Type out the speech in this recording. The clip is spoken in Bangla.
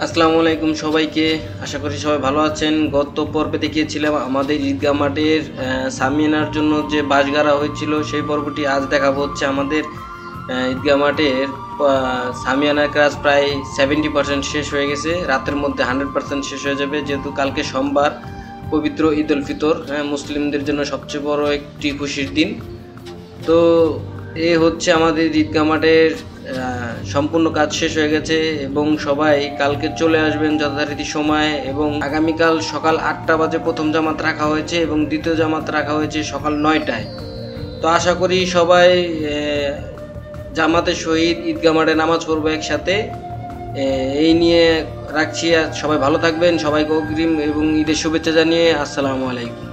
আসসালামু আলাইকুম সবাইকে। আশা করি সবাই ভালো আছেন। গত পর্বে দেখিয়েছিলাম আমাদের ঈদগাহ মাঠের সামিয়ানার জন্য যে বাঁশ গাড়া হয়েছিল, সেই পর্বটি আজ দেখাবো। হচ্ছে আমাদের ঈদগাহ মাঠের সামিয়ানার কাজ প্রায় 70% শেষ হয়ে গেছে। রাতের মধ্যে 100% শেষ হয়ে যাবে, যেহেতু কালকে সোমবার, পবিত্র ঈদ উল ফিতর, মুসলিমদের জন্য সবচেয়ে বড় একটি খুশির দিন। তো এ হচ্ছে আমাদের ঈদগাহ মাঠের সম্পূর্ণ কাজ শেষ হয়ে গেছে এবং সবাই কালকে চলে আসবেন যথারীতি সময়ে। এবং আগামীকাল সকাল 8টা বাজে প্রথম জামাত রাখা হয়েছে এবং দ্বিতীয় জামাত রাখা হয়েছে সকাল 9টায়। তো আশা করি সবাই জামাতের সহিত ঈদগাহ মাঠে নামাজ পড়বো একসাথে। এই নিয়ে রাখছি। আর সবাই ভালো থাকবেন। সবাইকে অগ্রিম এবং ঈদের শুভেচ্ছা জানিয়ে আসসালামু আলাইকুম।